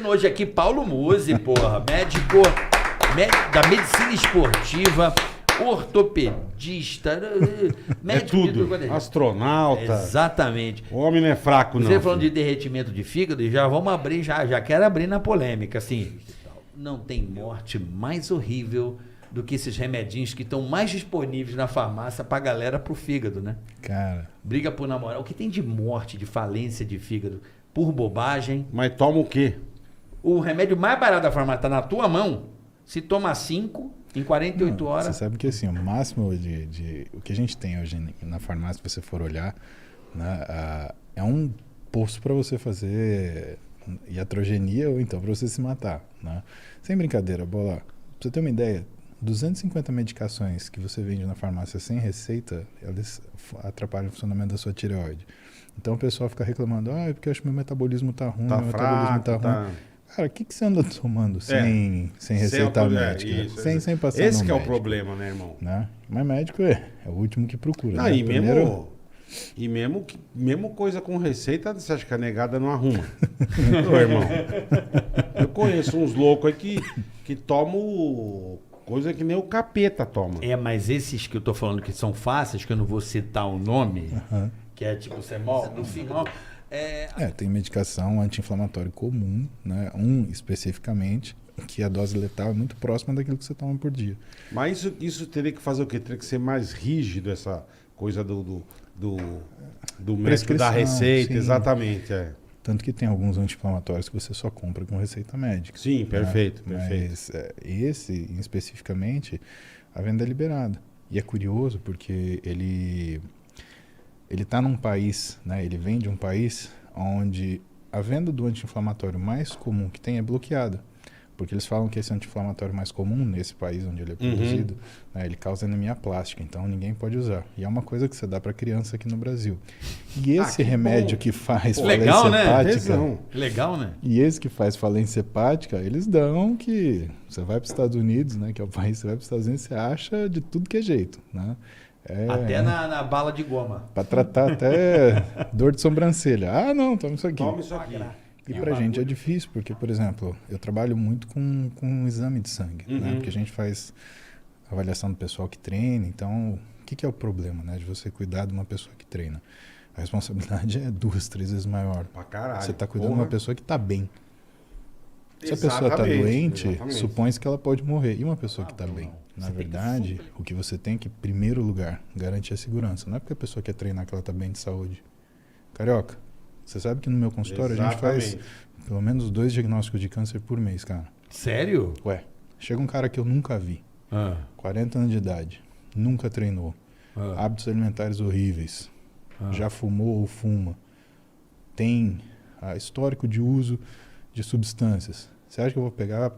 hoje aqui Paulo Musi, porra, médico da medicina esportiva, ortopedista, médico tudo. Astronauta. Exatamente. O homem não é fraco, não. Você falando de derretimento de fígado, e já vamos abrir, já quero abrir na polêmica, assim. Não tem morte mais horrível do que esses remedinhos que estão mais disponíveis na farmácia pra galera pro fígado, né? Cara. Briga por namorar. O que tem de morte, de falência de fígado por bobagem? Mas toma o quê? O remédio mais barato da farmácia tá na tua mão. Se toma 5 em 48 horas. Você sabe que assim, o máximo o que a gente tem hoje na farmácia, se você for olhar, né, é um poço para você fazer iatrogenia ou então para você se matar. Né? Sem brincadeira, Bola. Pra você ter uma ideia, 250 medicações que você vende na farmácia sem receita, elas atrapalham o funcionamento da sua tireoide. Então o pessoal fica reclamando, porque eu acho que meu metabolismo tá ruim, meu metabolismo tá ruim. Cara, o que você anda tomando sem receita médica? Sem passar esse no que é médico, o problema, né, irmão? Né? Mas médico é o último que procura. Né? E mesmo coisa com receita, você acha que a negada não arruma? Ô, irmão, eu conheço uns loucos aí que tomam coisa que nem o capeta toma. Mas esses que eu tô falando que são fáceis, que eu não vou citar o nome, que é tipo Semol, no final... tem medicação anti-inflamatória comum, né? Especificamente, que a dose letal é muito próxima daquilo que você toma por dia. Mas isso teria que fazer o quê? Teria que ser mais rígido essa coisa do médico da receita, sim. Exatamente. Tanto que tem alguns anti-inflamatórios que você só compra com receita médica. Sim, perfeito, né? perfeito. Mas esse, especificamente, a venda é liberada. E é curioso porque ele está num país, né? Ele vem de um país onde a venda do anti-inflamatório mais comum que tem é bloqueada. Porque eles falam que esse anti-inflamatório mais comum nesse país onde ele é produzido, né, ele causa anemia plástica, então ninguém pode usar. E é uma coisa que você dá para criança aqui no Brasil. E esse remédio que faz falência hepática... Legal, né? E esse que faz falência hepática, eles dão que... Você vai para os Estados Unidos, né, que é o país, você vai para os Estados Unidos, você acha de tudo que é jeito, né? Até na bala de goma. Para tratar até dor de sobrancelha. Não, toma isso aqui. Toma isso aqui. E pra gente é difícil, porque, por exemplo, eu trabalho muito com um exame de sangue, né? Porque a gente faz avaliação do pessoal que treina, então, o que é o problema, né? De você cuidar de uma pessoa que treina? A responsabilidade é 2, 3 vezes maior. Pra caralho. Você tá cuidando de uma pessoa que tá bem. Se a pessoa tá doente, supõe-se que ela pode morrer. E uma pessoa que tá bem? Na verdade, o que você tem que, em primeiro lugar, garantir a segurança. Não é porque a pessoa quer treinar que ela tá bem de saúde. Carioca, você sabe que no meu consultório a gente faz pelo menos 2 diagnósticos de câncer por mês, cara. Sério? Chega um cara que eu nunca vi, 40 anos de idade, nunca treinou, hábitos alimentares horríveis, já fumou ou fuma, tem histórico de uso de substâncias. Você acha que eu vou pegar,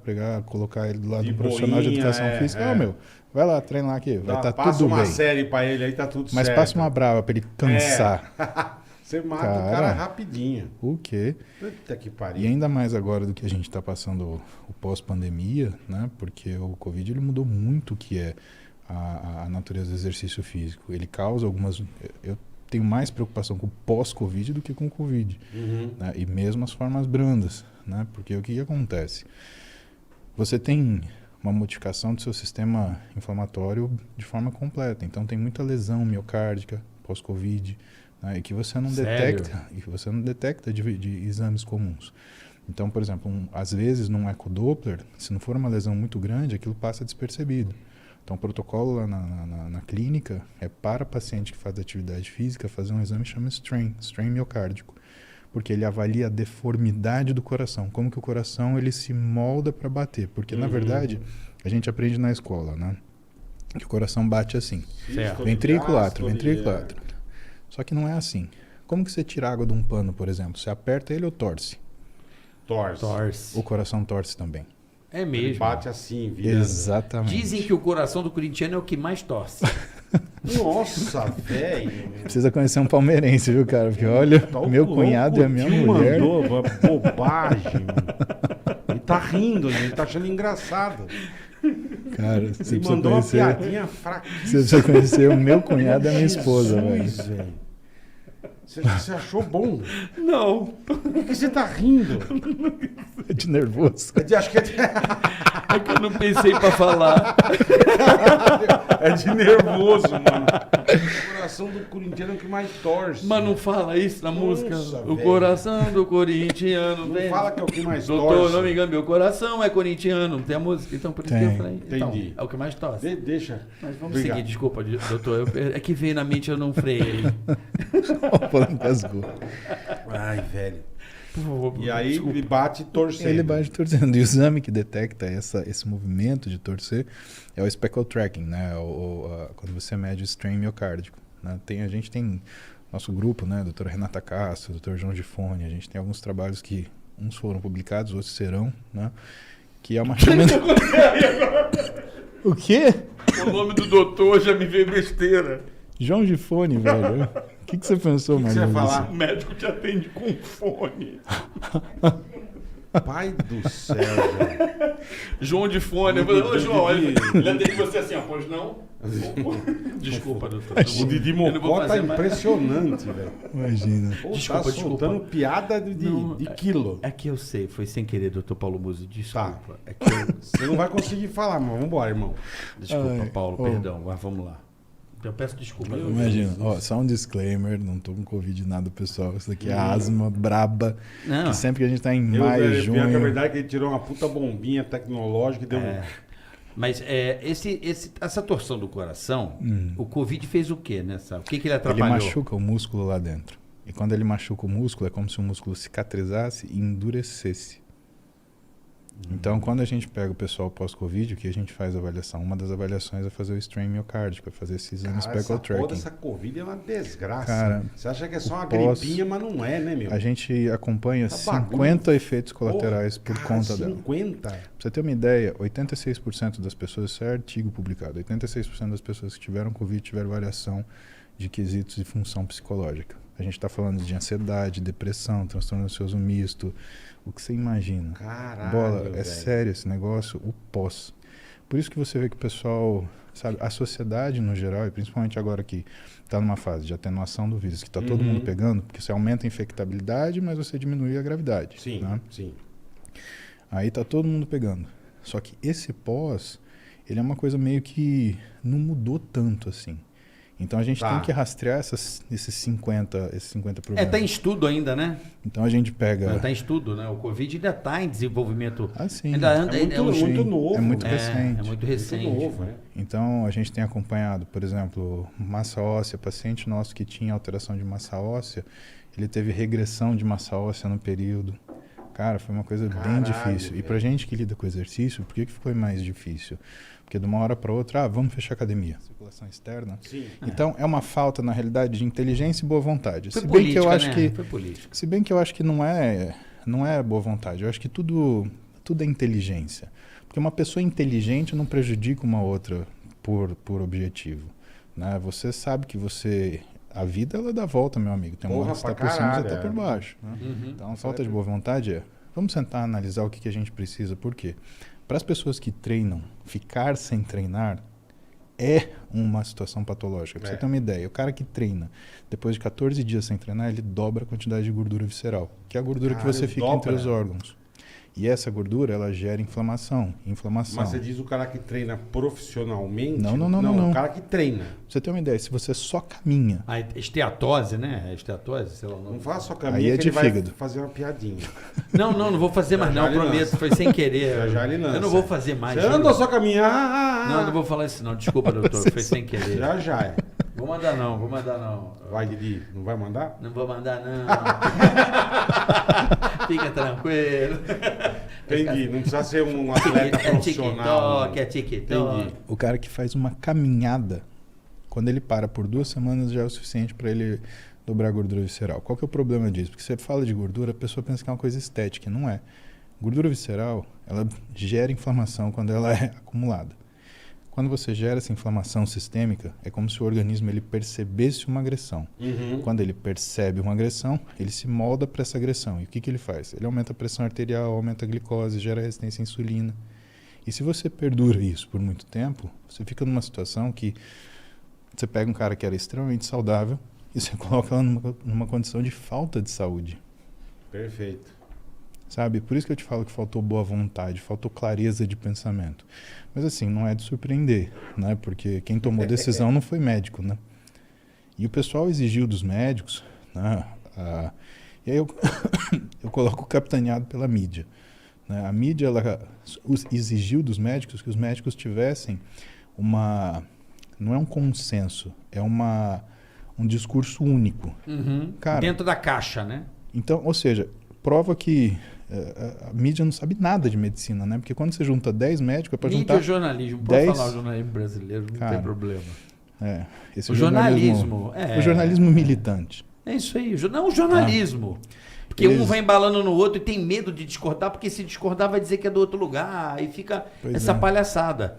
colocar ele do lado do profissional de educação física? Vai lá, treinar aqui, vai estar tudo bem. Passa uma série pra ele aí, tá tudo Mas certo. passa uma brava pra ele cansar. Você mata o cara rapidinho. O quê? Puta que pariu. E ainda mais agora do que a gente está passando o pós-pandemia, né? Porque o Covid ele mudou muito o que é a natureza do exercício físico. Ele causa algumas... Eu tenho mais preocupação com o pós-Covid do que com o Covid. Né? E mesmo as formas brandas, né? Porque o que acontece? Você tem uma modificação do seu sistema inflamatório de forma completa. Então tem muita lesão miocárdica pós-Covid, e que você não detecta de exames comuns. Então, por exemplo, às vezes num ecodoppler, se não for uma lesão muito grande, aquilo passa despercebido. Então, o protocolo lá na clínica é para paciente que faz atividade física fazer um exame que chama strain miocárdico, porque ele avalia a deformidade do coração, como que o coração ele se molda para bater, porque na verdade a gente aprende na escola, né, que o coração bate assim, ventrículo, átrio. Só que não é assim. Como que você tira água de um pano, por exemplo? Você aperta ele ou torce? Torce. O coração torce também. É mesmo. Ele bate assim, vira. Exatamente. Dizem que o coração do corintiano é o que mais torce. Nossa, velho. Precisa conhecer um palmeirense, viu, cara? Porque olha, meu cunhado e a minha mulher... mandou bobagem. Ele tá rindo, ele tá achando engraçado. Cara, você ele precisa mandou conhecer... uma piadinha fraquíssima. Você precisa conhecer o meu cunhado e a minha esposa, velho. Você achou bom? Não. Por que você tá rindo? É de nervoso. Acho que É que eu não pensei pra falar. é de nervoso, mano. O coração do corintiano é o que mais torce. Mas não fala isso na música. O velho. coração do corintiano. Não vem. fala que é o que mais Doutor, torce. não me engano, meu coração é corintiano. Não tem a música? Então por isso que eu Tem. falei. Então, Entendi. é o que mais torce. Deixa. Mas vamos Obrigado. seguir, desculpa, doutor. É que veio na mente, eu não freiei. O engasgou. Ai, velho. Por favor, E aí desculpa. ele bate torcendo. Ele bate torcendo. E o exame que detecta esse movimento de torcer é o speckle tracking, né? Quando você mede o strain miocárdico. Né? A gente tem nosso grupo, né? Doutora Renata Castro, doutor João Gifone. A gente tem alguns trabalhos que uns foram publicados, outros serão, né? Que é uma O quê? O nome do doutor já me veio besteira. João Gifone, velho. O que você pensou, que você Marlon? ia falar? O médico te atende com fone. Pai do céu, velho. João de fone. Eu falei, ô João, ele atende você assim, ó, pois não? Desculpa, doutor. O Didi Eu não vou Mocó tá fazer mais. impressionante, velho. Imagina. Pô, Desculpa, tá desculpa. soltando piada de quilo. É que eu sei, foi sem querer, doutor Paulo Musi, desculpa. Tá. É que eu... Você não vai conseguir falar, mas vambora, irmão. Desculpa, Ai, Paulo, ô. perdão, mas vamos lá. Eu peço desculpa. doutor. Imagina, ó, só um disclaimer, não tô com Covid nada, pessoal. Isso daqui é asma braba. Não. Que sempre que a gente tá em Eu, maio, velho, pior que a junho. verdade é que ele tirou uma puta bombinha tecnológica e deu É. Mas essa torção do coração, o Covid fez o quê nessa? O que ele Ele atrapalhou? machuca o músculo lá dentro. E quando ele machuca o músculo, é como se o músculo cicatrizasse e endurecesse. Então, quando a gente pega o pessoal pós-Covid, o que a gente faz a avaliação? Uma das avaliações é fazer o strain miocárdico, é fazer esse exame Cara, essa speckle porra tracking. dessa Covid é uma desgraça. Cara, você acha que é só uma pós- gripinha, mas não é, né, meu? A gente acompanha Essa bagulho- 50 efeitos colaterais Porra, por cara, conta dela. 50? Pra você ter uma ideia, 86% das pessoas, isso é artigo publicado, 86% das pessoas que tiveram Covid tiveram variação de quesitos de função psicológica. A gente está falando de ansiedade, depressão, transtorno ansioso misto, o que você imagina. Caralho, Bola, é velho. sério esse negócio, o pós. Por isso que você vê que o pessoal, sabe, a sociedade no geral, e principalmente agora que está numa fase de atenuação do vírus, que está todo mundo pegando, porque você aumenta a infectabilidade, mas você diminui a gravidade. Sim, Né? sim. Aí tá todo mundo pegando. Só que esse pós, ele é uma coisa meio que não mudou tanto assim. Então a gente Tá. tem que rastrear esses 50 problemas. Tá em estudo ainda, né? Então a gente pega... Tá em estudo, né? O Covid ainda tá em desenvolvimento. Ah, sim. Ainda anda, É muito, ainda muito sim. novo. É muito é, recente. é muito recente. Muito novo, é. Então a gente tem acompanhado, por exemplo, massa óssea, paciente nosso que tinha alteração de massa óssea, ele teve regressão de massa óssea no período. Cara, foi uma coisa bem Caralho, difícil. E velho. pra gente que lida com exercício, por que ficou mais difícil? Porque de uma hora para outra, vamos fechar a academia. Circulação externa. Sim. Então é uma falta, na realidade, de inteligência e boa vontade. Foi Se bem que eu política, acho né? que Foi política. Se bem que eu acho que não é boa vontade. Eu acho que tudo é inteligência. Porque uma pessoa inteligente não prejudica uma outra por objetivo. Né? Você sabe que a vida ela dá volta, meu amigo. Tem uma Porra, hora que você está pra por cima e você caralho, está por baixo. Né? Então a falta de boa vontade é, vamos sentar e analisar o que a gente precisa. Por quê? Para as pessoas que treinam, ficar sem treinar é uma situação patológica. Para você ter uma ideia, o cara que treina, depois de 14 dias sem treinar, ele dobra a quantidade de gordura visceral, que é a gordura que você fica entre os órgãos. E essa gordura, ela gera inflamação. Mas você diz o cara que treina profissionalmente? Não. O cara que treina. Pra você ter uma ideia, se você só caminha, A esteatose, né? A esteatose, sei lá o nome. Não faça só caminho Aí é que de ele vai fígado. fazer uma piadinha. Não vou fazer mais, Já não, ele prometo. lança. Foi sem querer. Já ele lança. Eu não vou fazer mais. Você juro. anda só caminhar. Não, não vou falar isso não. Desculpa, doutor. Foi sem querer. Já é. Vou mandar não. Vai, Didi. Não vai mandar? Não vou mandar não. Fica tranquilo. Entendi. Não precisa ser um atleta profissional. TikTok, é TikTok. Entendi. o cara que faz uma caminhada, quando ele para por 2 semanas, já é o suficiente para ele dobrar a gordura visceral. Qual que é o problema disso? Porque você fala de gordura, a pessoa pensa que é uma coisa estética, não é. Gordura visceral, ela gera inflamação quando ela é acumulada. Quando você gera essa inflamação sistêmica, é como se o organismo ele percebesse uma agressão. Quando ele percebe uma agressão, ele se molda para essa agressão. E o que ele faz? Ele aumenta a pressão arterial, aumenta a glicose, gera resistência à insulina. E se você perdura isso por muito tempo, você fica numa situação que você pega um cara que era extremamente saudável, e você coloca ela numa condição de falta de saúde. Perfeito. Sabe? Por isso que eu te falo que faltou boa vontade, faltou clareza de pensamento. Mas assim, não é de surpreender, né? Porque quem tomou a decisão não foi médico, né? E o pessoal exigiu dos médicos, né? E aí eu coloco capitaneado pela mídia, né? A mídia ela exigiu dos médicos que os médicos tivessem não é um consenso, é um discurso único. Cara, dentro da caixa, né? então, ou seja, prova que a mídia não sabe nada de medicina, né? Porque quando você junta 10 médicos, é para Mídia juntar ou jornalismo, pode 10... falar o jornalismo brasileiro, não Cara, tem problema. Esse O jornalismo, o jornalismo militante. É isso aí, não o jornalismo. Porque um vai embalando no outro e tem medo de discordar, porque se discordar vai dizer que é do outro lugar, aí fica essa palhaçada.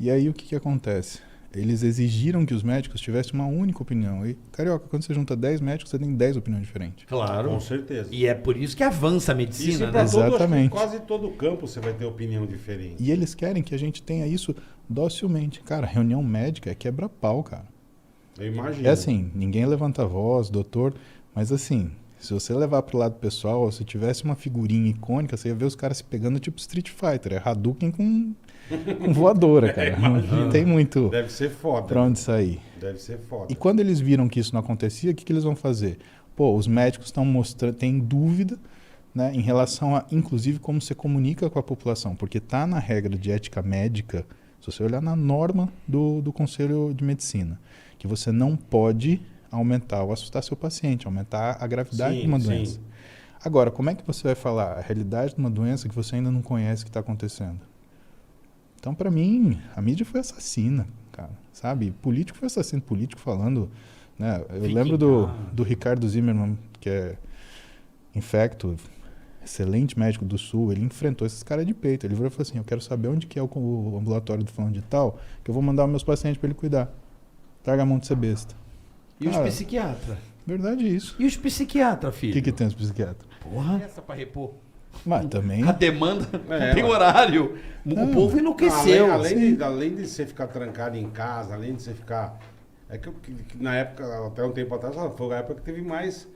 E aí o que acontece? Eles exigiram que os médicos tivessem uma única opinião. E, Carioca, quando você junta 10 médicos, você tem 10 opiniões diferentes. Claro. Com certeza. E é por isso que avança a medicina, Isso né? pra Exatamente. Quase todo campo você vai ter opinião diferente. E eles querem que a gente tenha isso docilmente. Cara, reunião médica é quebra-pau, cara. Eu imagino. É assim, ninguém levanta a voz, doutor, mas assim, se você levar pro lado pessoal, se tivesse uma figurinha icônica, você ia ver os caras se pegando tipo Street Fighter. É Hadouken com voadora, cara. Não tem muito Deve ser foda. pra onde sair. Deve ser foda. E quando eles viram que isso não acontecia, o que eles vão fazer? Pô, os médicos estão mostrando, têm dúvida, né, em relação a, inclusive, como você comunica com a população, porque tá na regra de ética médica, se você olhar na norma do Conselho de Medicina, que você não pode aumentar ou assustar seu paciente, aumentar a gravidade de uma doença. Agora, como é que você vai falar a realidade de uma doença que você ainda não conhece que está acontecendo? Então, para mim, a mídia foi assassina, cara, sabe? Político foi assassino, político falando, né? Eu lembro do Ricardo Zimmermann, que é infecto, excelente médico do Sul, ele enfrentou esses caras de peito. Ele virou e falou assim, eu quero saber onde que é o ambulatório do fulano de tal, que eu vou mandar os meus pacientes para ele cuidar. Larga a mão de ser besta. E os psiquiatras? Verdade é isso. E os psiquiatras, filho? O que tem os psiquiatras? Porra. Essa pra repor. Mas também... A demanda não tem horário. O povo enlouqueceu. Além de você ficar trancado em casa, além de você ficar... É que na época, até um tempo atrás, foi a época que teve mais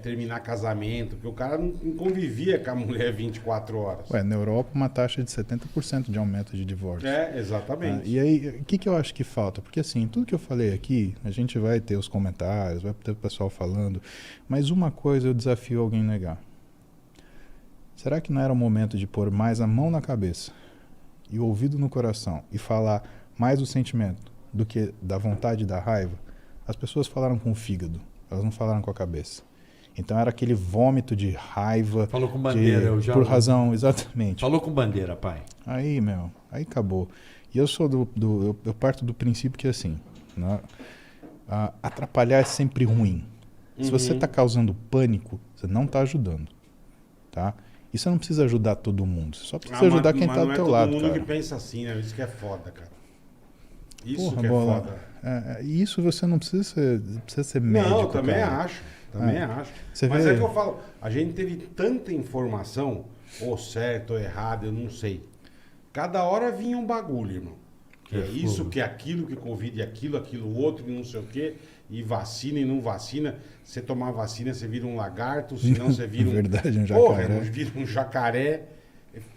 terminar casamento, porque o cara não convivia com a mulher 24 horas. Na Europa, uma taxa de 70% de aumento de divórcio. Exatamente. E aí, o que eu acho que falta? Porque assim, tudo que eu falei aqui, a gente vai ter os comentários, vai ter o pessoal falando, mas uma coisa eu desafio alguém a negar. Será que não era o momento de pôr mais a mão na cabeça e o ouvido no coração e falar mais do sentimento do que da vontade e da raiva? As pessoas falaram com o fígado, elas não falaram com a cabeça. Então era aquele vômito de raiva. Falou com bandeira, eu já... Por razão, exatamente. Falou com bandeira, pai. Aí acabou. E eu sou eu parto do princípio que assim, né, atrapalhar é sempre ruim. Se você está causando pânico, você não está ajudando, tá? E você não precisa ajudar todo mundo, você só precisa ajudar quem está do teu lado, cara. Não é todo mundo que pensa assim, né? Isso que é foda, cara. Isso Porra, que é bola. foda. E isso você não precisa ser médico, Não, eu também cara. acho. Também acho. Você Mas vê... é que eu falo, a gente teve tanta informação, ou certo ou errado, eu não sei. Cada hora vinha um bagulho, irmão. Que é isso, que é aquilo, que Covid é aquilo outro, e não sei o quê. E vacina e não vacina. Você tomar vacina, você vira um lagarto, senão você vira verdade, um jacaré. Porra, jacaré. vira um jacaré.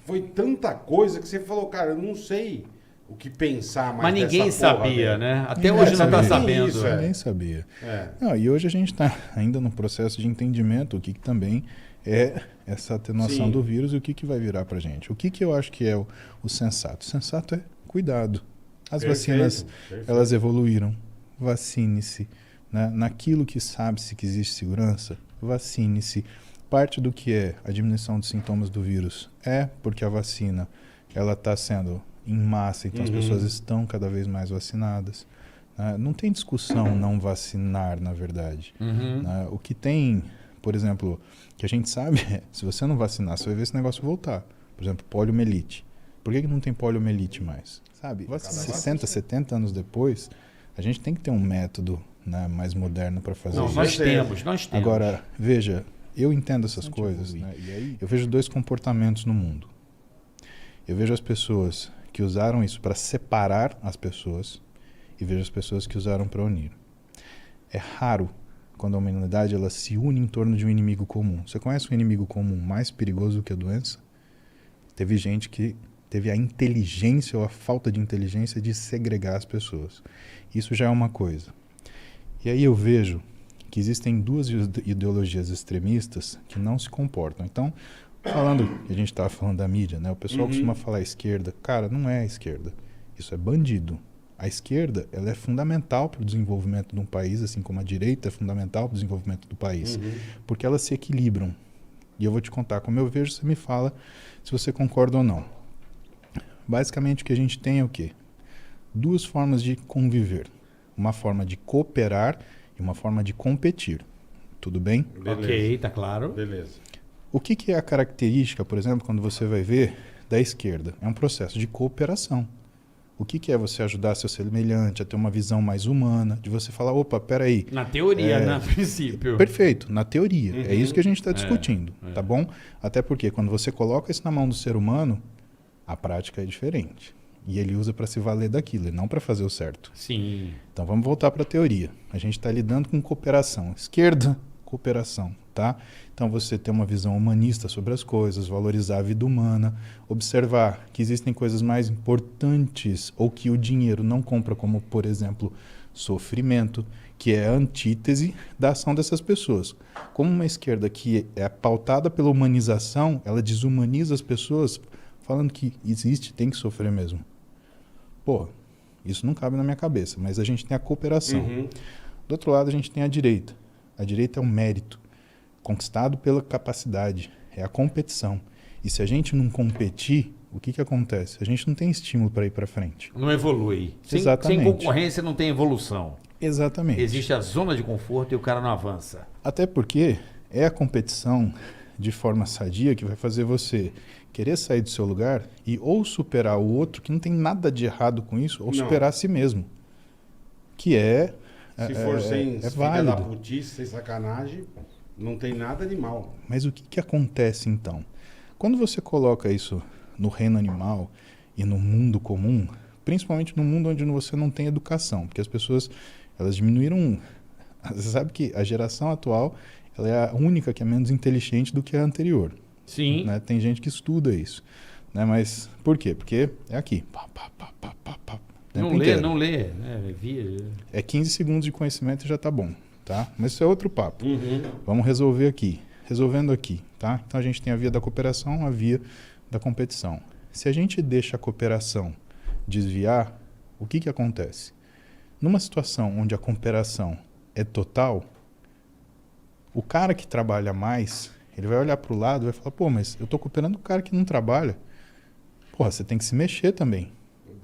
Foi tanta coisa que você falou, cara, eu não sei o que pensar mais. Mas ninguém dessa porra, sabia, velho. né? Até hoje não está sabia. sabendo. Isso, Ninguém sabia. É. Não, e hoje a gente está ainda no processo de entendimento, o que também é essa atenuação Sim. do vírus e o que vai virar para a gente. O que eu acho que é o sensato? O sensato é cuidado. As vacinas, elas evoluíram. Vacine-se. Né? Naquilo que sabe-se que existe segurança, vacine-se. Parte do que é a diminuição dos sintomas do vírus é porque a vacina ela está sendo em massa, então as pessoas estão cada vez mais vacinadas. Não tem discussão não vacinar, na verdade. O que tem, por exemplo, que a gente sabe é, se você não vacinar, você vai ver esse negócio voltar. Por exemplo, poliomielite. Por que não tem poliomielite mais? Sabe, 60, 70 anos depois, a gente tem que ter um método, né, mais moderno para fazer isso. Nós temos. Agora, veja, eu entendo essas coisas, né? E aí eu vejo dois comportamentos no mundo. Eu vejo as pessoas que usaram isso para separar as pessoas e vejo as pessoas que usaram para unir. É raro quando a humanidade ela se une em torno de um inimigo comum. Você conhece um inimigo comum mais perigoso do que a doença? Teve gente que teve a inteligência ou a falta de inteligência de segregar as pessoas. Isso já é uma coisa. E aí eu vejo que existem duas ideologias extremistas que não se comportam. Então, falando, a gente estava falando da mídia, né? O pessoal costuma falar esquerda. Cara, não é a esquerda. Isso é bandido. A esquerda, ela é fundamental para o desenvolvimento de um país, assim como a direita é fundamental para o desenvolvimento do país. Porque elas se equilibram. E eu vou te contar como eu vejo, você me fala se você concorda ou não. Basicamente o que a gente tem é o quê? Duas formas de conviver. Uma forma de cooperar e uma forma de competir. Tudo bem? Beleza. Ok, tá claro. Beleza. O que é a característica, por exemplo, quando você vai ver da esquerda? É um processo de cooperação. O que é você ajudar seu semelhante a ter uma visão mais humana, de você falar, opa, peraí. Na teoria, né? No princípio. Perfeito, na teoria. É isso que a gente está discutindo, tá bom? Até porque quando você coloca isso na mão do ser humano, a prática é diferente. E ele usa para se valer daquilo, e não para fazer o certo. Sim. Então vamos voltar para a teoria. A gente está lidando com cooperação. Esquerda, cooperação, tá? Então você ter uma visão humanista sobre as coisas, valorizar a vida humana, observar que existem coisas mais importantes ou que o dinheiro não compra, como, por exemplo, sofrimento, que é a antítese da ação dessas pessoas. Como uma esquerda que é pautada pela humanização, ela desumaniza as pessoas falando que existe, tem que sofrer mesmo. Pô, isso não cabe na minha cabeça, mas a gente tem a cooperação. Do outro lado, a gente tem a direita. A direita é o mérito, conquistado pela capacidade, é a competição. E se a gente não competir, o que acontece? A gente não tem estímulo para ir para frente. Não evolui. Exatamente. Sem concorrência não tem evolução. Exatamente. Existe a zona de conforto e o cara não avança. Até porque é a competição de forma sadia que vai fazer você querer sair do seu lugar e ou superar o outro, que não tem nada de errado com isso, ou superar a si mesmo. Que se for sem filha válido. da putice, sem sacanagem, não tem nada de mal. Mas o que acontece então? Quando você coloca isso no reino animal e no mundo comum, principalmente no mundo onde você não tem educação, porque as pessoas elas diminuíram. Você sabe que a geração atual ela é a única que é menos inteligente do que a anterior. Sim. Né? Tem gente que estuda isso. Né? Mas por quê? Porque é aqui. Pá, pá, pá, pá, pá, pá. Não lê. É 15 segundos de conhecimento e já tá bom, tá? Mas isso é outro papo. Vamos resolver aqui. Resolvendo aqui, tá? Então a gente tem a via da cooperação, a via da competição. Se a gente deixa a cooperação desviar, o que acontece? Numa situação onde a cooperação é total, o cara que trabalha mais, ele vai olhar para o lado e vai falar, pô, mas eu tô cooperando com o cara que não trabalha. Porra, você tem que se mexer também.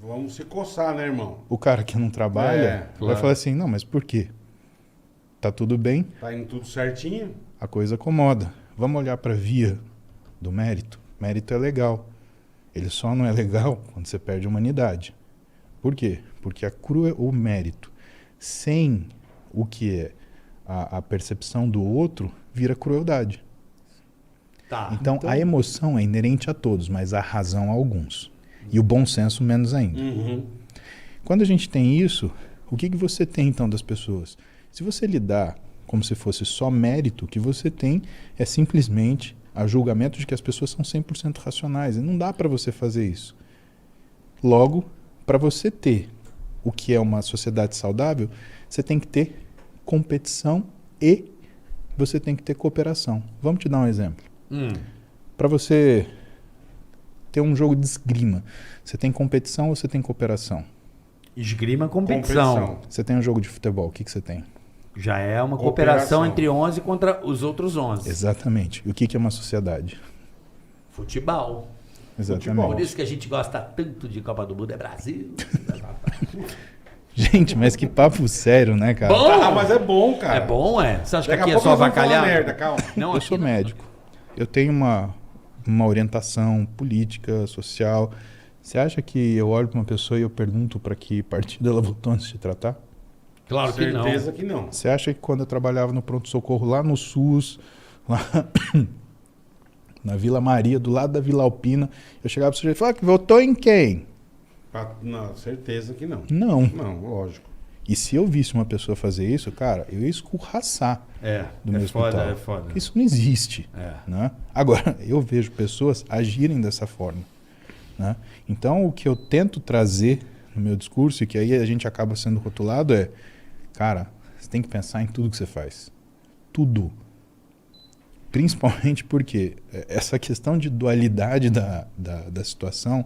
Vamos se coçar, né, irmão? O cara que não trabalha vai falar assim, não, mas por quê? Tá tudo bem, Tá indo tudo certinho? a coisa acomoda. Vamos olhar para a via do mérito. Mérito é legal. Ele só não é legal quando você perde a humanidade. Por quê? Porque o mérito sem o que é a percepção do outro vira crueldade. Tá. Então, a emoção é inerente a todos, mas a razão a alguns. E o bom senso menos ainda. Quando a gente tem isso, o que você tem então das pessoas? Se você lidar como se fosse só mérito, o que você tem é simplesmente a julgamento de que as pessoas são 100% racionais. E não dá para você fazer isso. Logo, para você ter o que é uma sociedade saudável, você tem que ter competição e você tem que ter cooperação. Vamos te dar um exemplo. Para você ter um jogo de esgrima, você tem competição ou você tem cooperação? Esgrima, competição. Você tem um jogo de futebol, o que você tem? Já é uma cooperação entre 11 contra os outros 11. Exatamente. E o que é uma sociedade? Futebol. Exatamente. Por isso que a gente gosta tanto de Copa do Mundo, é Brasil. Gente, mas que papo sério, né, cara? Bom! Ah, mas é bom, cara. É bom, é? Você acha Daqui que aqui a é pouco só nós vamos falar avacalhar? merda, calma. Não, Eu aqui sou não. médico. Eu tenho uma orientação política, social. Você acha que eu olho para uma pessoa e eu pergunto para que partido ela votou antes de tratar? Claro que não. Certeza que não. Você acha que quando eu trabalhava no pronto-socorro lá no SUS, lá na Vila Maria, do lado da Vila Alpina, eu chegava para o sujeito e falava que votou em quem? Não, certeza que não. Não. Não, lógico. E se eu visse uma pessoa fazer isso, cara, eu ia escorraçar do meu hospital. É foda. Isso não existe. Né? Agora, eu vejo pessoas agirem dessa forma. Né? Então, o que eu tento trazer no meu discurso, e que aí a gente acaba sendo rotulado, é, cara, você tem que pensar em tudo que você faz. Tudo. Principalmente porque essa questão de dualidade da situação,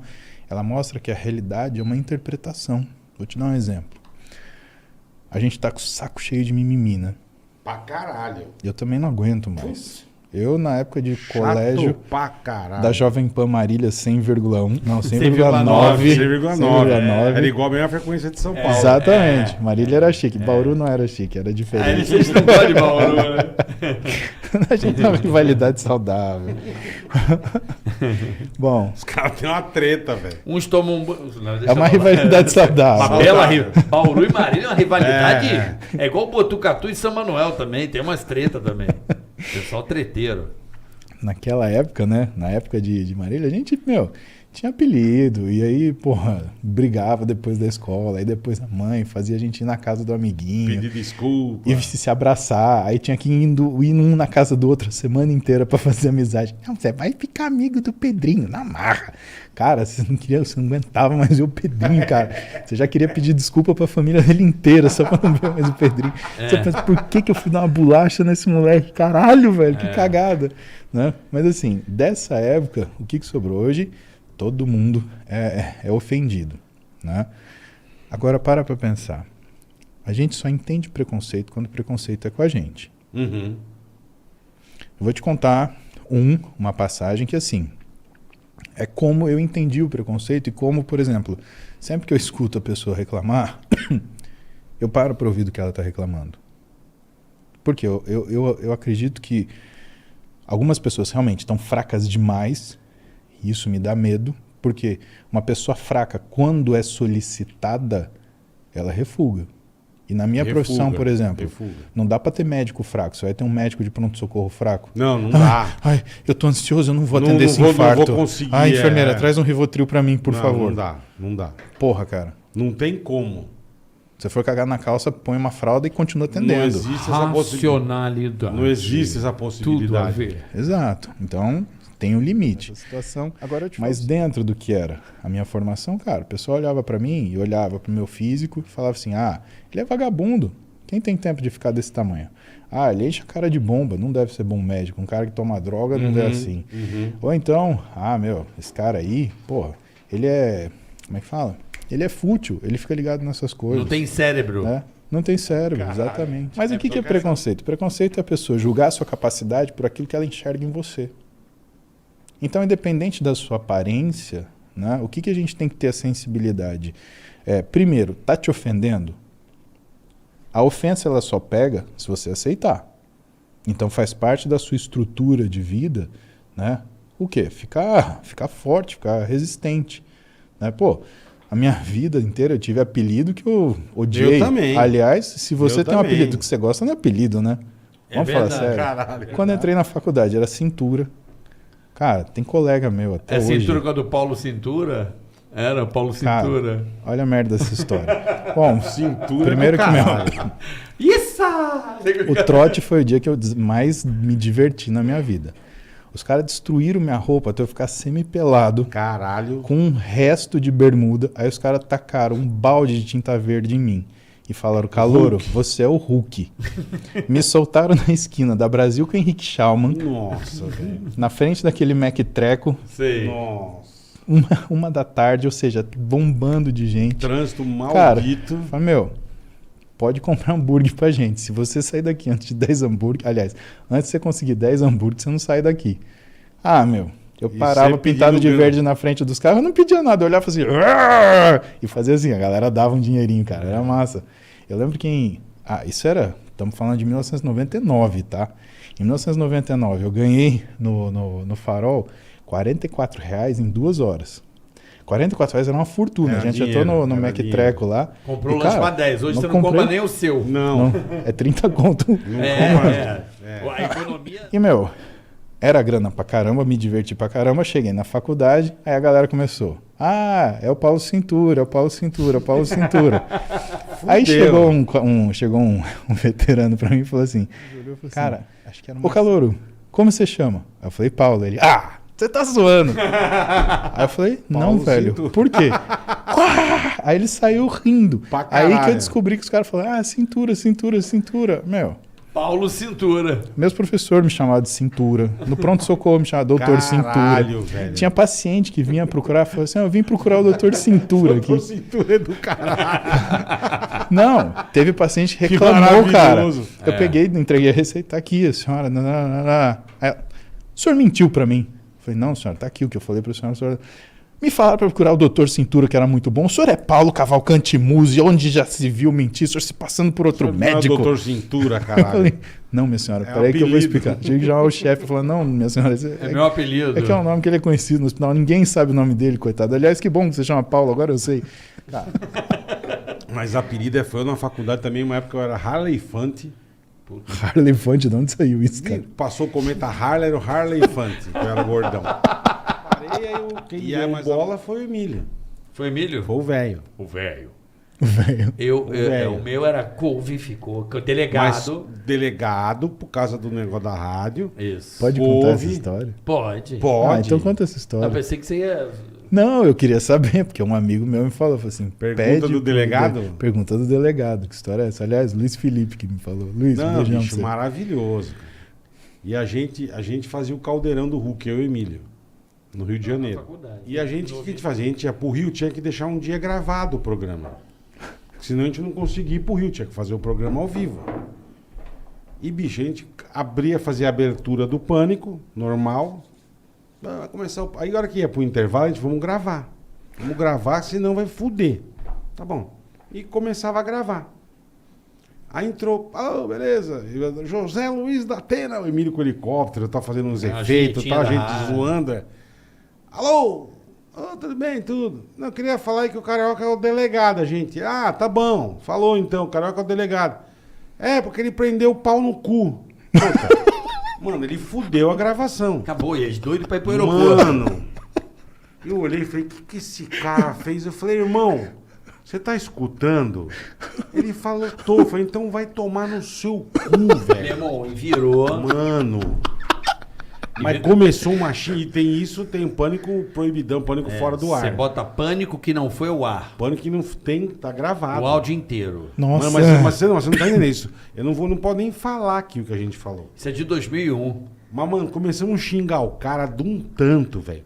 ela mostra que a realidade é uma interpretação. Vou te dar um exemplo. A gente tá com o saco cheio de mimimi, né? Pra caralho. Eu também não aguento mais. Eu, na época de Chato colégio, pra caralho. da Jovem Pan Marília 100,1, não, 100,9. 100,9. Era igual a mesma frequência de São Paulo. Exatamente. Marília era chique. Bauru não era chique, era diferente. Vocês não podem de Bauru, né? A gente tem uma rivalidade saudável. Bom, Os caras têm uma treta, velho. Uns tomam... é uma rivalidade saudável. Uma bela Bauru e Marília é uma rivalidade. É igual Botucatu e São Manuel também. Tem umas tretas também. Pessoal treteiro. Naquela época, né? Na época de Marília, a gente, tinha apelido. E aí, porra, brigava depois da escola. Aí depois a mãe fazia a gente ir na casa do amiguinho. Pedir desculpa. E se abraçar. Aí tinha que ir um na casa do outro a semana inteira pra fazer amizade. Não, você vai ficar amigo do Pedrinho, na marra. Cara, você não aguentava mais ver o Pedrinho, cara. Você já queria pedir desculpa pra família dele inteira, só pra não ver mais o Pedrinho. Você pensa, por que eu fui dar uma bolacha nesse moleque? Caralho, velho, que cagada. Né? Mas assim, dessa época, o que sobrou hoje? Todo mundo é ofendido. Né? Agora, para pensar. A gente só entende preconceito quando o preconceito é com a gente. Uhum. Eu vou te contar uma passagem que, assim, é como eu entendi o preconceito e como, por exemplo, sempre que eu escuto a pessoa reclamar, eu paro para ouvir do que ela está reclamando. Porque eu acredito que algumas pessoas realmente estão fracas demais, e isso me dá medo, porque uma pessoa fraca, quando é solicitada, ela refuga. E na minha profissão, por exemplo, não dá para ter médico fraco. Você vai ter um médico de pronto-socorro fraco. Não dá. Ai, eu tô ansioso, eu não vou atender esse infarto. Não vou conseguir. Ai, enfermeira, traz um Rivotril para mim, por favor. Não dá. Porra, cara. Não tem como. Você for cagar na calça, põe uma fralda e continua atendendo. Não existe essa possibilidade. Não existe essa possibilidade. Tudo a ver. Exato. Então, tem um limite. Essa situação. Agora mas dentro do que era a minha formação, cara, o pessoal olhava para mim e olhava pro meu físico e falava assim, ele é vagabundo. Quem tem tempo de ficar desse tamanho? Ele enche a cara de bomba, não deve ser bom médico. Um cara que toma droga não é assim. Ou então, esse cara aí, porra, ele é... Como é que fala? Ele é fútil, ele fica ligado nessas coisas. Não tem cérebro. Né? Não tem cérebro, exatamente. Mas o que é preconceito? Preconceito é a pessoa julgar a sua capacidade por aquilo que ela enxerga em você. Então, independente da sua aparência, né, o que a gente tem que ter a sensibilidade? Primeiro, tá te ofendendo? A ofensa ela só pega se você aceitar. Então faz parte da sua estrutura de vida, né? O quê? Ficar forte, ficar resistente. Né? Pô, a minha vida inteira eu tive apelido que eu odiei. Eu também. Aliás, se você tem um apelido que você gosta, não é apelido, né? Vamos falar sério. Caralho. Quando eu entrei na faculdade, era cintura. Cara, tem colega meu até hoje. É cintura com a do Paulo Cintura? Era Paulo Cintura. Cara, olha a merda dessa história. Bom, cintura primeiro que Isso! O trote foi o dia que eu mais me diverti na minha vida. Os caras destruíram minha roupa até eu ficar semi-pelado. Caralho. Com um resto de bermuda. Aí os caras tacaram um balde de tinta verde em mim. E falaram, Calouro, você é o Hulk. Me soltaram na esquina da Brasil com o Henrique Schaumann. Nossa, velho. Na frente daquele Mac Treco. Sei. Nossa. Uma da tarde, ou seja, bombando de gente. Trânsito maldito. Cara, falei, pode comprar hambúrguer pra gente. Se você sair daqui antes de 10 hambúrguer... Aliás, antes de você conseguir 10 hambúrguer, você não sai daqui. Eu parava pintado de verde na frente dos carros, eu não pedia nada. Eu olhava e fazia assim... E fazia assim, a galera dava um dinheirinho, cara. Era massa. Eu lembro que isso era... Estamos falando de 1999, tá? Em 1999, eu ganhei no Farol R$44 em 2 horas. R$44 era uma fortuna. A gente entrou no Mac Treco lá. Comprou um lanche pra 10. Hoje você não compra nem o seu. Não. É 30 conto. A economia... E, era grana pra caramba, me diverti pra caramba. Cheguei na faculdade, aí a galera começou. É o Paulo Cintura, é o Paulo Cintura, é o Paulo Cintura. Aí chegou um veterano pra mim e falou assim, cara, acho que era ô Calouro, como você chama? Aí eu falei, Paulo. Ele, você tá zoando. Aí eu falei, não, Paulo velho, Cintura. por quê? Aí ele saiu rindo. Pra Aí que caralho. eu descobri que os caras falaram, cintura. Paulo Cintura. Meus professores me chamavam de cintura. No pronto-socorro me chamavam doutor Caralho, cintura. velho. Tinha paciente que vinha procurar, falou assim, eu vim procurar o doutor cintura aqui. Doutor Cintura é do caralho. Não, teve paciente que Que reclamou, cara. maravilhoso. Eu peguei, entreguei a receita, tá aqui, a senhora. Aí, o senhor mentiu pra mim. Eu falei, não, senhora, tá aqui o que eu falei pra senhora. A senhora... Me falaram pra procurar o doutor Cintura, que era muito bom. O senhor é Paulo Cavalcante Muse, onde já se viu mentir, o senhor se passando por outro médico. Doutor Cintura, Eu caralho. falei, não, minha senhora, peraí que eu vou apelido. explicar. Tive que chamar o chefe e falar, não, minha senhora, É meu apelido. é que é um nome que ele é conhecido no hospital, ninguém sabe o nome dele, coitado. Aliás, que bom que você chama Paulo, agora eu sei. Tá. Mas apelido foi na faculdade também, uma época eu era Harley Fante. Harley Fante, de onde saiu isso, cara? Passou o cometa Harley, era o Harley Fante, que eu era gordão. Parei, aí quem deu bola foi o Emílio. Foi Emílio? Foi o velho. O velho. Velho. velho. O meu era couve, ficou Mas delegado. delegado, por causa do negócio da rádio. Isso. Pode contar essa Ouve. história? Pode. Pode. Então conta essa Eu história. pensei que você ia... Não, eu queria saber, porque um amigo meu me falou assim, Pergunta do pro- delegado? Pergunta do delegado, que história é essa? Aliás, Luiz Felipe que me falou. Luiz, um Não, beijão pra bicho, você. maravilhoso. Cara. E a gente fazia o caldeirão do Hulk, eu e o Emílio, no Rio de Janeiro. faculdade. E a gente, o que a gente fazia? A gente ia pro Rio, tinha que deixar um dia gravado o programa. Senão a gente não conseguia ir pro Rio, tinha que fazer o programa ao vivo. E, bicho, a gente abria, fazia a abertura do Pânico, normal. Vai começar Aí, a hora que ia pro intervalo, a gente, vamos gravar. Vamos gravar, senão vai fuder. Tá bom. E começava a gravar. Aí entrou, beleza, José Luiz da Atena, o Emílio com o helicóptero, tá fazendo uns A efeitos, gentinha tá, a da gente rádio. zoando. Alô? Tudo bem, tudo. Não, eu queria falar aí que o Carioca é o delegado, a gente. Ah, tá bom. Falou então, o Carioca é o delegado. É, porque ele prendeu o pau no cu. Puta. Mano, ele fudeu a gravação. Acabou, e eles doidos pra ir pro aeroporto. Mano, eu olhei e falei, o que esse cara fez? Eu falei, irmão, você tá escutando? Ele falou, tô. Eu falei, então vai tomar no seu cu, Meu velho. irmão, e virou. Mano. Mas começou uma e tem isso, tem pânico proibidão, pânico fora do Você ar. bota pânico que não foi ao ar. Pânico que não tem, tá gravado. O áudio inteiro. Nossa, Mas você não tá entendendo isso. Eu não posso nem falar aqui o que a gente falou. Isso é de 2001. Mas, mano, começamos a xingar o cara de um tanto, velho.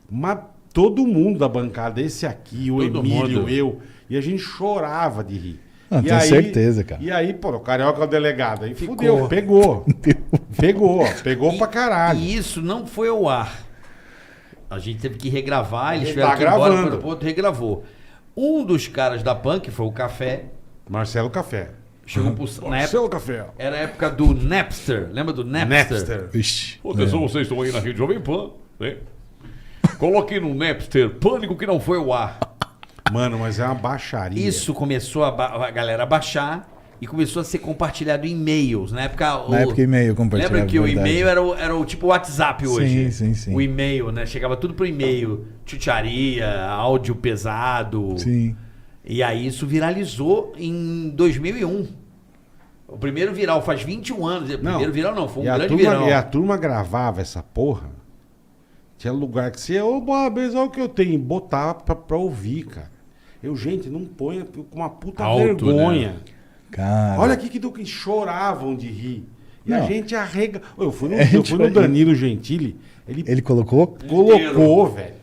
Mas todo mundo da bancada, esse aqui, o Todo Emílio, mundo. eu, e a gente chorava de rir. Não, E tenho certeza, cara. E aí, pô, o Carioca é o delegado. Aí Ficou. fudeu, pegou pra caralho. E isso não foi ao ar. A gente teve que regravar, eles Ele tiveram tá que ir embora gravando. pro aeroporto, regravou. Um dos caras da Punk foi o Café. Marcelo Café. Chegou pro, na Marcelo época, Café. era a época do Napster. Lembra do Napster? Ixi, Atenção, vocês estão aí na Rede Jovem Pan, né? Coloquei no Napster, pânico que não foi ao ar. Mano, mas é uma baixaria. Isso começou a galera a baixar e começou a ser compartilhado em e-mails. Na época, Na época, e-mail compartilhado, Lembra que o verdade. e-mail era o tipo WhatsApp hoje? Sim. O e-mail, né? Chegava tudo pro e-mail. Chucharia, áudio pesado. Sim. E aí isso viralizou em 2001. O primeiro viral faz 21 anos. O primeiro viral não, foi um grande viral. E a turma gravava essa porra. Tinha lugar que você, beleza, olha o que eu tenho. Botava pra ouvir, cara. Gente, não ponha com uma puta Alto, vergonha. né? Cara. Olha aqui que choravam de rir. E a Não. gente arrega. Eu fui É, no Danilo Gentili, Ele colocou? colocou, velho.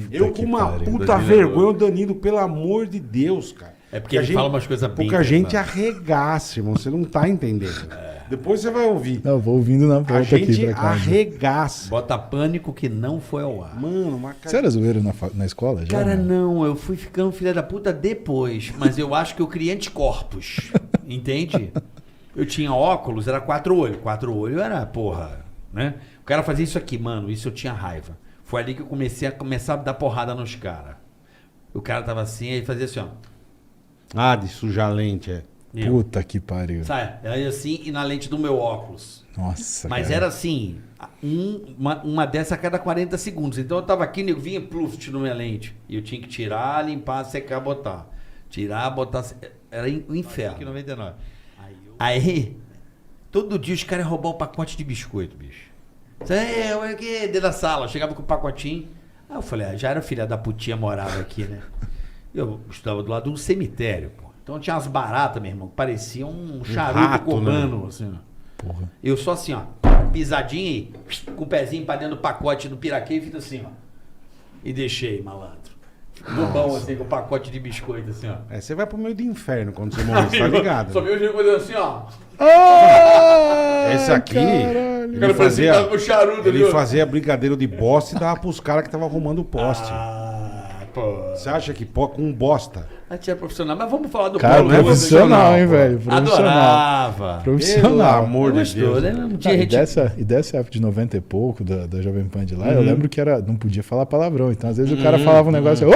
Eu que com uma pariu. puta Danilo. vergonha, o Danilo, pelo amor de Deus, cara. É porque ele fala umas coisas bem Porque a gente pesadas. arregaça, irmão. Você não tá entendendo. Depois você vai ouvir. Não, vou ouvindo na A volta aqui gente pra casa. arregaça. Bota pânico que não foi ao ar. Mano, uma Você era zoeiro na escola já? Cara, né? não, eu fui ficando filha da puta depois, mas eu acho que eu criei anticorpos, entende? Eu tinha óculos, era 4 olhos. 4 olhos era, porra, né? O cara fazia isso aqui, mano, isso eu tinha raiva. Foi ali que eu comecei a dar porrada nos caras. O cara tava assim, ele fazia assim, ó. Ah, de sujar a lente, é. Eu, Puta que pariu. sabe? Era assim e na lente do meu óculos. Nossa, Mas cara. era assim, uma dessa a cada 40 segundos. Então eu tava aqui, nego vinha pluft na minha lente. E eu tinha que tirar, limpar, secar, botar. Tirar, botar... Era o inferno. Aqui 99. Aí, todo dia os caras iam roubar um pacote de biscoito, bicho. Olha aqui, dentro da sala. Chegava com o pacotinho. Aí eu falei, já era filha da putinha, morava aqui, né? Eu estava do lado de um cemitério, pô. Então tinha umas baratas, meu irmão, que pareciam um charuto rato, cubano, né? assim, ó. Porra. Eu só assim, ó, pisadinha e com o pezinho pra dentro do pacote no piraquê e fiz assim, ó. E deixei, malandro. Bobão, assim, com o pacote de biscoito, assim, ó. Você vai pro meio do inferno quando você morrer, você tá ligado? Só né? viu os negócios assim, ó. Esse aqui, caralho. ele fazia, com charuto ali, ele ó. fazia brigadeiro de bosta e dava pros caras que estavam arrumando o poste. Ah, pô. Você acha que com um bosta? A tia é profissional, mas vamos falar do Cara, Paulo Lula, profissional, hein, pô. velho? Profissional. Adorava. Pelo Profissional. amor de Gostou, Deus. né? Não tinha E gente... dessa época de 90 e pouco, da Jovem Pan de lá, eu lembro que não podia falar palavrão. Então, às vezes, o cara falava um negócio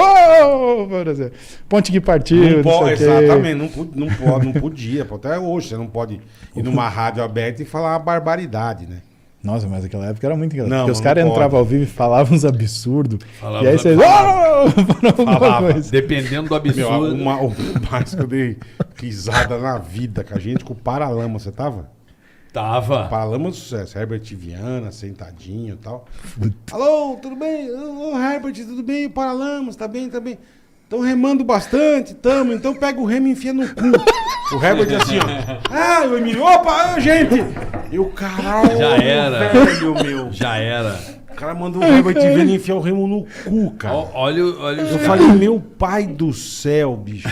por exemplo, ponte que partiu, Não pode, sei o quê. exatamente, não podia. Pô. Até hoje você não pode ir numa rádio aberta e falar uma barbaridade, né? Nossa, mas aquela época era muito engraçado. Não, Porque os não caras pode. entravam ao vivo e falavam uns absurdos. Falavam E aí uns vocês... Falava, dependendo do Meu, absurdo. o mais que eu dei risada na vida com a gente, com o Paralama, você tava? Tava. Paralama do sucesso, Herbert Viana, sentadinho e tal. Alô, tudo bem? Ô, Herbert, tudo bem? Paralamas, tá bem, tá bem. Estão remando bastante, tamo, então pega o remo e enfia no cu. O Herbert assim, ó. Ah, o Emílio, opa, gente! E o caralho, Já era. velho, meu. Já era. O cara mandou o Herbert Viana enfiar o remo no cu, cara. Olha Eu falei, meu pai do céu, bicho.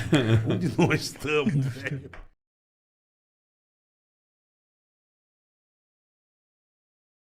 Onde nós estamos, velho?